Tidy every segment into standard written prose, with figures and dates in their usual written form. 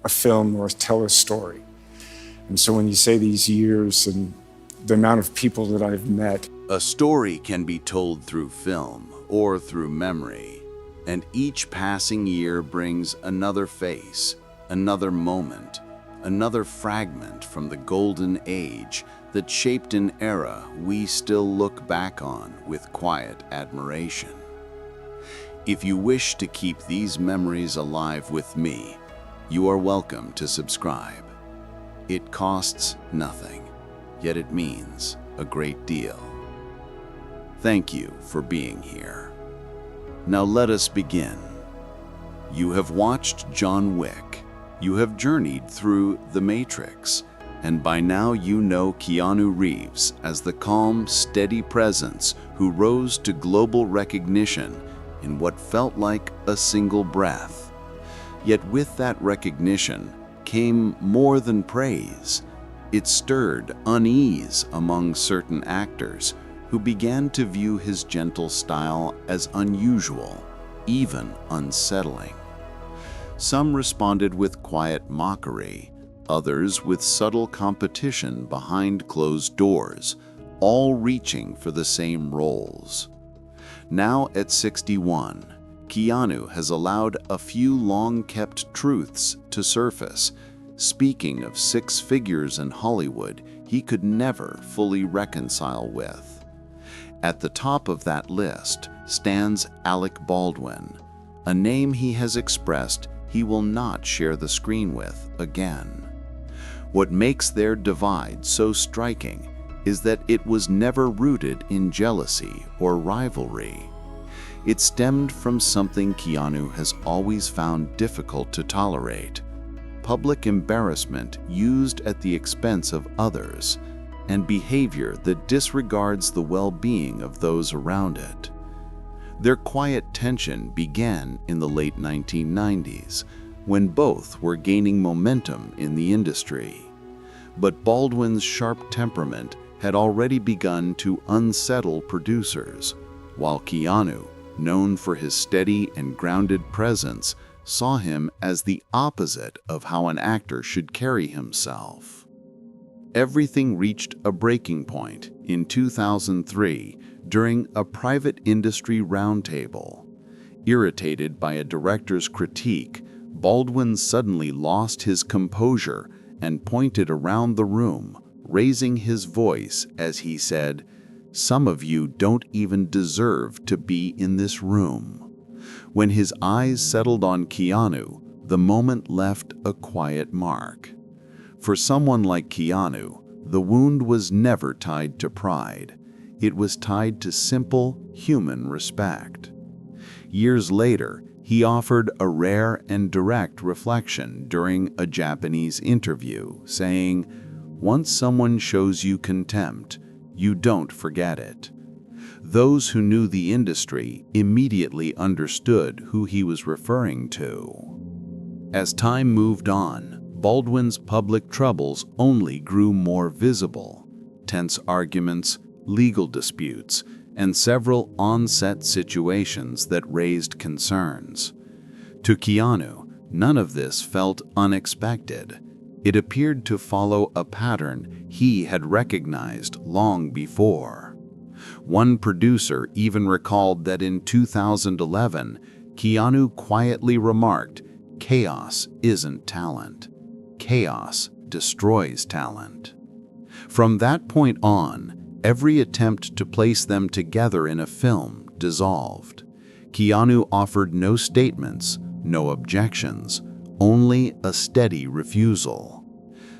a film or tell a story. And so when you say these years and the amount of people that I've met. A story can be told through film or through memory, and each passing year brings another face, another moment, another fragment from the golden age that shaped an era we still look back on with quiet admiration. If you wish to keep these memories alive with me, you are welcome to subscribe. It costs nothing, yet it means a great deal. Thank you for being here. Now let us begin. You have watched John Wick. You have journeyed through The Matrix, and by now you know Keanu Reeves as the calm, steady presence who rose to global recognition in what felt like a single breath. Yet with that recognition came more than praise. It stirred unease among certain actors who began to view his gentle style as unusual, even unsettling. Some responded with quiet mockery, others with subtle competition behind closed doors, all reaching for the same roles. Now at 61, Keanu has allowed a few long-kept truths to surface, speaking of six figures in Hollywood he could never fully reconcile with. At the top of that list stands Alec Baldwin, a name he has expressed he will not share the screen with again. What makes their divide so striking is that it was never rooted in jealousy or rivalry. It stemmed from something Keanu has always found difficult to tolerate: public embarrassment used at the expense of others, and behavior that disregards the well-being of those around it. Their quiet tension began in the late 1990s, when both were gaining momentum in the industry. But Baldwin's sharp temperament had already begun to unsettle producers, while Keanu, known for his steady and grounded presence, saw him as the opposite of how an actor should carry himself. Everything reached a breaking point in 2003 during a private industry roundtable. Irritated by a director's critique, Baldwin suddenly lost his composure and pointed around the room, raising his voice as he said, "Some of you don't even deserve to be in this room." When his eyes settled on Keanu, the moment left a quiet mark. For someone like Keanu, the wound was never tied to pride. It was tied to simple human respect. Years later, he offered a rare and direct reflection during a Japanese interview, saying, "Once someone shows you contempt, you don't forget it." Those who knew the industry immediately understood who he was referring to. As time moved on, Baldwin's public troubles only grew more visible. Tense arguments, legal disputes, and several on-set situations that raised concerns. To Keanu, none of this felt unexpected. It appeared to follow a pattern he had recognized long before. One producer even recalled that in 2011, Keanu quietly remarked, "Chaos isn't talent. Chaos destroys talent." From that point on, every attempt to place them together in a film dissolved. Keanu offered no statements, no objections, only a steady refusal.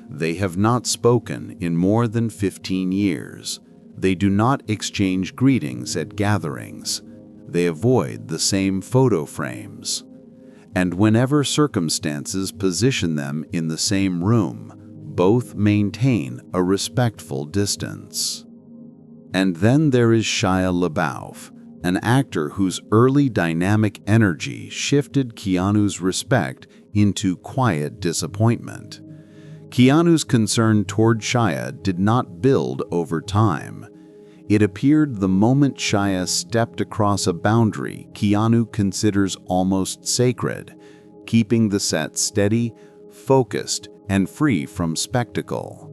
They have not spoken in more than 15 years. They do not exchange greetings at gatherings. They avoid the same photo frames. And whenever circumstances position them in the same room, both maintain a respectful distance. And then there is Shia LaBeouf, an actor whose early dynamic energy shifted Keanu's respect into quiet disappointment. Keanu's concern toward Shia did not build over time. It appeared the moment Shia stepped across a boundary Keanu considers almost sacred, keeping the set steady, focused, and free from spectacle.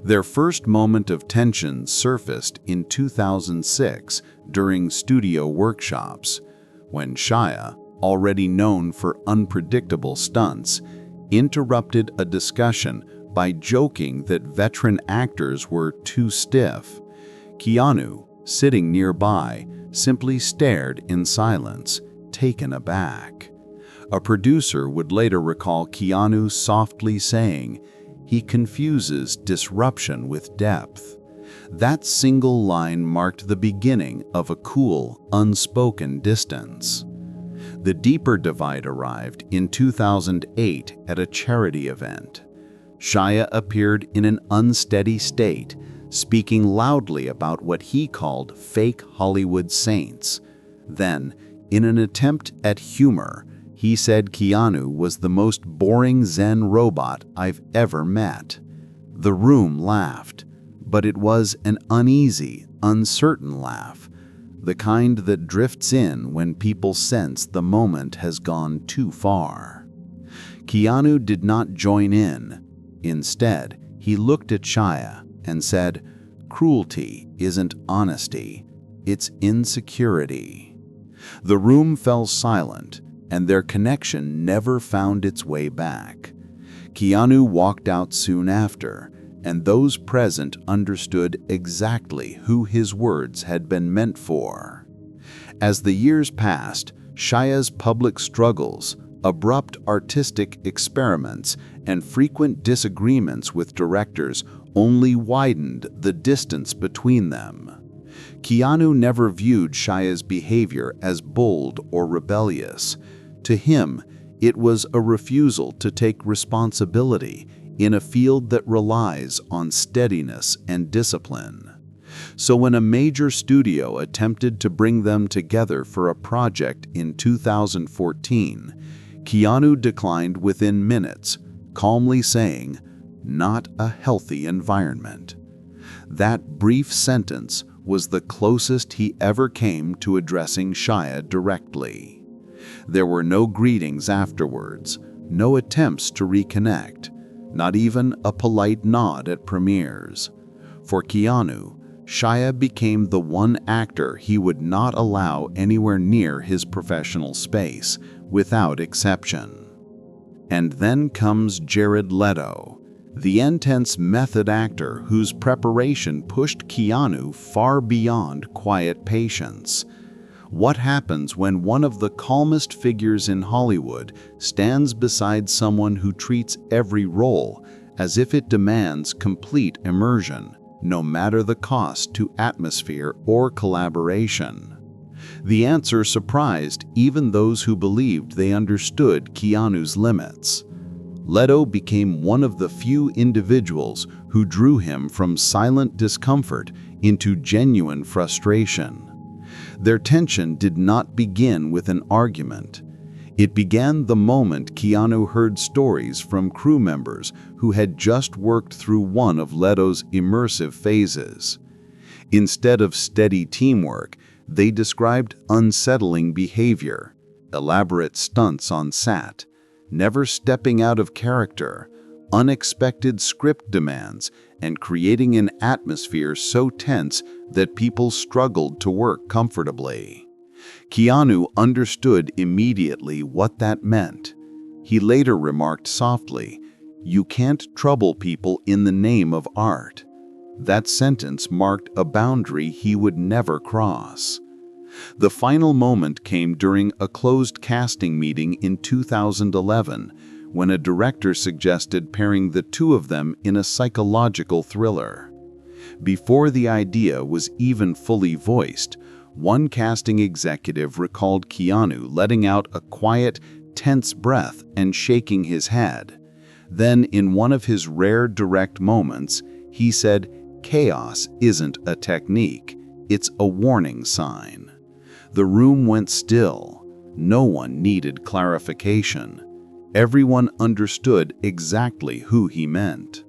Their first moment of tension surfaced in 2006 during studio workshops, when Shia, already known for unpredictable stunts, interrupted a discussion by joking that veteran actors were too stiff. Keanu, sitting nearby, simply stared in silence, taken aback. A producer would later recall Keanu softly saying, "He confuses disruption with depth." That single line marked the beginning of a cool, unspoken distance. The deeper divide arrived in 2008 at a charity event. Shia appeared in an unsteady state, speaking loudly about what he called fake Hollywood saints. Then, in an attempt at humor, he said Keanu was the most boring Zen robot I've ever met. The room laughed, but it was an uneasy, uncertain laugh, the kind that drifts in when people sense the moment has gone too far. Keanu did not join in. Instead, he looked at Shia and said, "Cruelty isn't honesty, it's insecurity." The room fell silent, and their connection never found its way back. Keanu walked out soon after, and those present understood exactly who his words had been meant for. As the years passed, Shia's public struggles, abrupt artistic experiments, and frequent disagreements with directors only widened the distance between them. Keanu never viewed Shia's behavior as bold or rebellious. To him, it was a refusal to take responsibility in a field that relies on steadiness and discipline. So when a major studio attempted to bring them together for a project in 2014, Keanu declined within minutes, calmly saying, "Not a healthy environment." That brief sentence was the closest he ever came to addressing Shia directly. There were no greetings afterwards, no attempts to reconnect, not even a polite nod at premieres. For Keanu, Shia became the one actor he would not allow anywhere near his professional space, without exception. And then comes Jared Leto, the intense method actor whose preparation pushed Keanu far beyond quiet patience. What happens when one of the calmest figures in Hollywood stands beside someone who treats every role as if it demands complete immersion, no matter the cost to atmosphere or collaboration? The answer surprised even those who believed they understood Keanu's limits. Leto became one of the few individuals who drew him from silent discomfort into genuine frustration. Their tension did not begin with an argument. It began the moment Keanu heard stories from crew members who had just worked through one of Leto's immersive phases. Instead of steady teamwork, they described unsettling behavior, elaborate stunts on set, never stepping out of character, unexpected script demands, and creating an atmosphere so tense that people struggled to work comfortably. Keanu understood immediately what that meant. He later remarked softly, "You can't trouble people in the name of art." That sentence marked a boundary he would never cross. The final moment came during a closed casting meeting in 2011, when a director suggested pairing the two of them in a psychological thriller. Before the idea was even fully voiced, one casting executive recalled Keanu letting out a quiet, tense breath and shaking his head. Then, in one of his rare direct moments, he said, "Chaos isn't a technique, it's a warning sign." The room went still. No one needed clarification. Everyone understood exactly who he meant.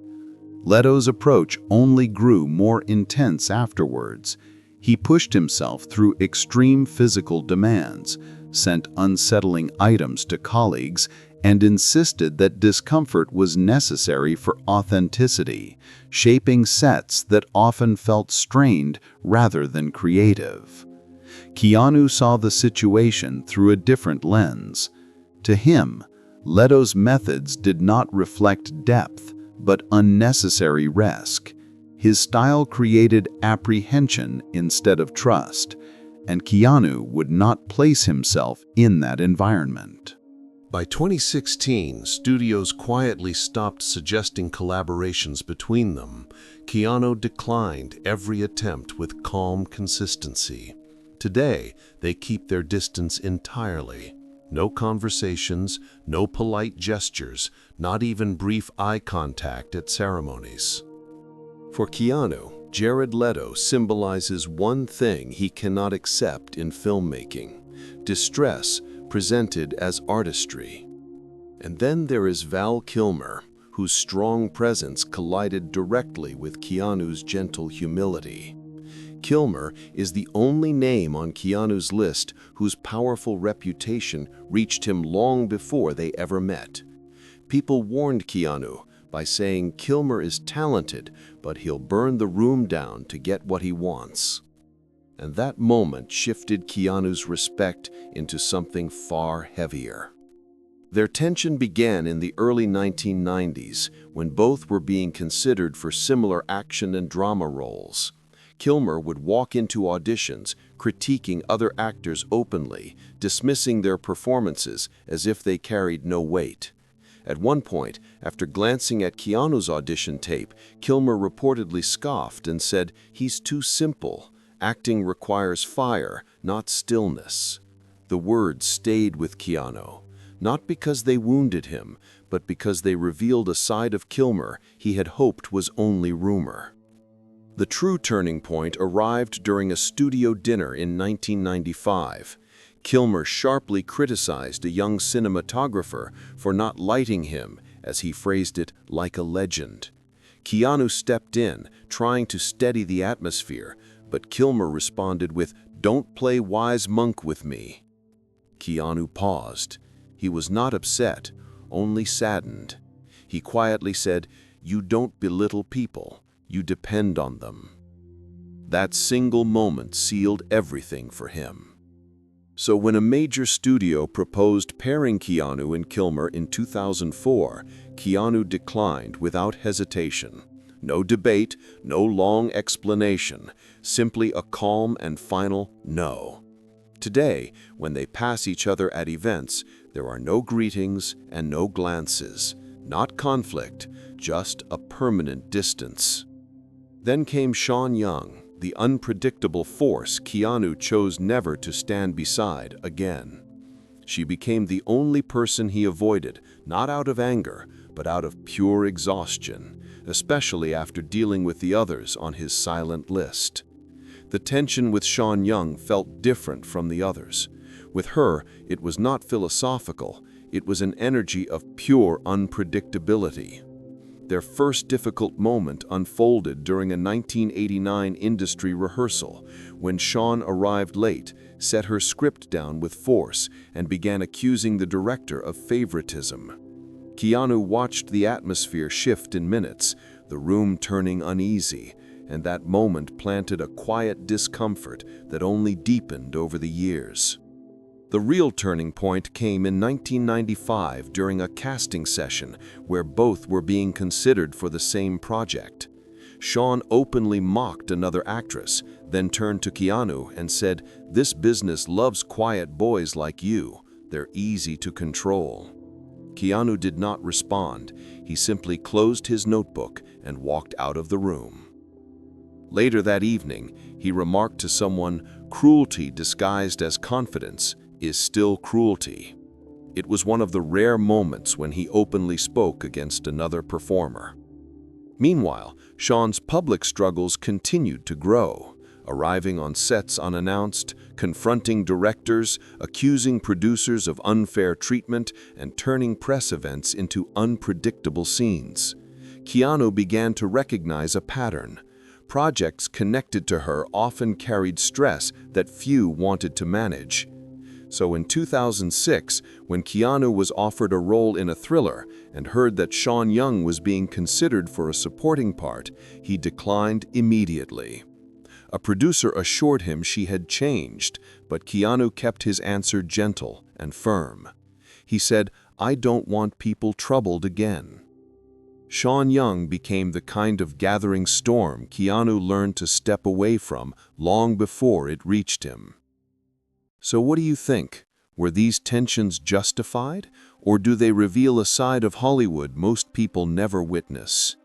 Leto's approach only grew more intense afterwards. He pushed himself through extreme physical demands, sent unsettling items to colleagues, and insisted that discomfort was necessary for authenticity, shaping sets that often felt strained rather than creative. Keanu saw the situation through a different lens. To him, Leto's methods did not reflect depth, but unnecessary risk. His style created apprehension instead of trust, and Keanu would not place himself in that environment. By 2016, studios quietly stopped suggesting collaborations between them. Keanu declined every attempt with calm consistency. Today, they keep their distance entirely. No conversations, no polite gestures, not even brief eye contact at ceremonies. For Keanu, Jared Leto symbolizes one thing he cannot accept in filmmaking: distress presented as artistry. And then there is Val Kilmer, whose strong presence collided directly with Keanu's gentle humility. Kilmer is the only name on Keanu's list whose powerful reputation reached him long before they ever met. People warned Keanu by saying Kilmer is talented, but he'll burn the room down to get what he wants. And that moment shifted Keanu's respect into something far heavier. Their tension began in the early 1990s, when both were being considered for similar action and drama roles. Kilmer would walk into auditions, critiquing other actors openly, dismissing their performances as if they carried no weight. At one point, after glancing at Keanu's audition tape, Kilmer reportedly scoffed and said, "He's too simple. Acting requires fire, not stillness." The words stayed with Keanu, not because they wounded him, but because they revealed a side of Kilmer he had hoped was only rumor. The true turning point arrived during a studio dinner in 1995. Kilmer sharply criticized a young cinematographer for not lighting him, as he phrased it, like a legend. Keanu stepped in, trying to steady the atmosphere, but Kilmer responded with, "Don't play wise monk with me." Keanu paused. He was not upset, only saddened. He quietly said, "You don't belittle people. You depend on them." That single moment sealed everything for him. So when a major studio proposed pairing Keanu and Kilmer in 2004, Keanu declined without hesitation. No debate, no long explanation, simply a calm and final no. Today, when they pass each other at events, there are no greetings and no glances, not conflict, just a permanent distance. Then came Shannen, the unpredictable force Keanu chose never to stand beside again. She became the only person he avoided, not out of anger, but out of pure exhaustion, especially after dealing with the others on his silent list. The tension with Shannen felt different from the others. With her, it was not philosophical, it was an energy of pure unpredictability. Their first difficult moment unfolded during a 1989 industry rehearsal, when Shawn arrived late, set her script down with force, and began accusing the director of favoritism. Keanu watched the atmosphere shift in minutes, the room turning uneasy, and that moment planted a quiet discomfort that only deepened over the years. The real turning point came in 1995 during a casting session where both were being considered for the same project. Shawn openly mocked another actress, then turned to Keanu and said, "This business loves quiet boys like you. They're easy to control." Keanu did not respond. He simply closed his notebook and walked out of the room. Later that evening, he remarked to someone, "Cruelty disguised as confidence is still cruelty." It was one of the rare moments when he openly spoke against another performer. Meanwhile, Shawn's public struggles continued to grow, arriving on sets unannounced, confronting directors, accusing producers of unfair treatment, and turning press events into unpredictable scenes. Keanu began to recognize a pattern. Projects connected to her often carried stress that few wanted to manage. So in 2006, when Keanu was offered a role in a thriller and heard that Sean Young was being considered for a supporting part, he declined immediately. A producer assured him she had changed, but Keanu kept his answer gentle and firm. He said, "I don't want people troubled again." Sean Young became the kind of gathering storm Keanu learned to step away from long before it reached him. So what do you think? Were these tensions justified, or do they reveal a side of Hollywood most people never witness?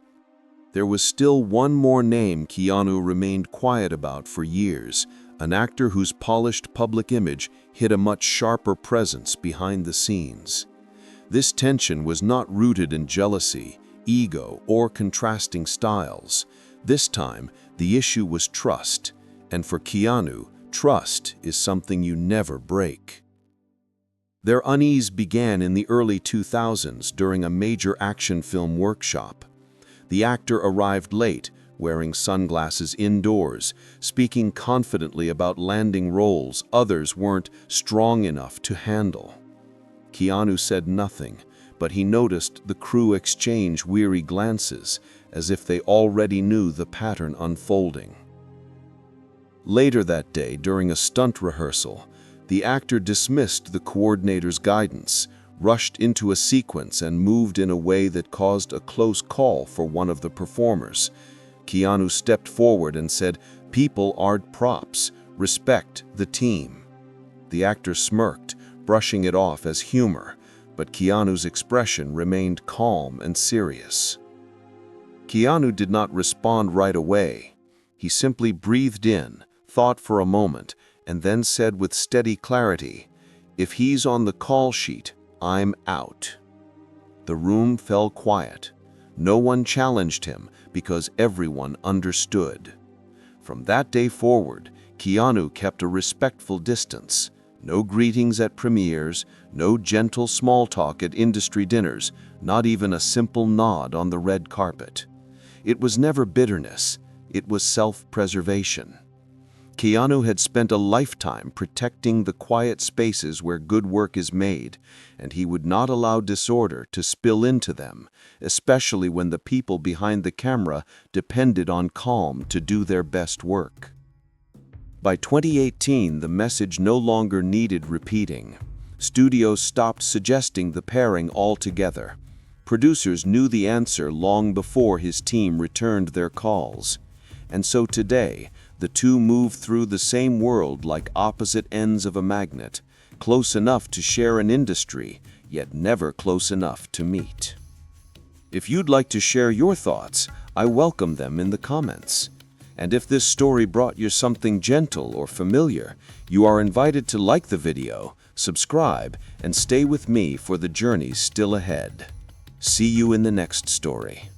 There was still one more name Keanu remained quiet about for years, an actor whose polished public image hid a much sharper presence behind the scenes. This tension was not rooted in jealousy, ego, or contrasting styles. This time, the issue was trust, and for Keanu, trust is something you never break. Their unease began in the early 2000s during a major action film workshop. The actor arrived late, wearing sunglasses indoors, speaking confidently about landing roles others weren't strong enough to handle. Keanu said nothing, but he noticed the crew exchange weary glances, as if they already knew the pattern unfolding. Later that day, during a stunt rehearsal, the actor dismissed the coordinator's guidance, rushed into a sequence and moved in a way that caused a close call for one of the performers. Keanu stepped forward and said, "People aren't props. Respect the team." The actor smirked, brushing it off as humor, but Keanu's expression remained calm and serious. Keanu did not respond right away. He simply breathed in, thought for a moment, and then said with steady clarity, "If he's on the call sheet, I'm out." The room fell quiet. No one challenged him because everyone understood. From that day forward, Keanu kept a respectful distance. No greetings at premieres, no gentle small talk at industry dinners, not even a simple nod on the red carpet. It was never bitterness, it was self-preservation. Keanu had spent a lifetime protecting the quiet spaces where good work is made, and he would not allow disorder to spill into them, especially when the people behind the camera depended on calm to do their best work. By 2018, the message no longer needed repeating. Studios stopped suggesting the pairing altogether. Producers knew the answer long before his team returned their calls. And so today, the two move through the same world like opposite ends of a magnet, close enough to share an industry, yet never close enough to meet. If you'd like to share your thoughts, I welcome them in the comments. And if this story brought you something gentle or familiar, you are invited to like the video, subscribe, and stay with me for the journey still ahead. See you in the next story.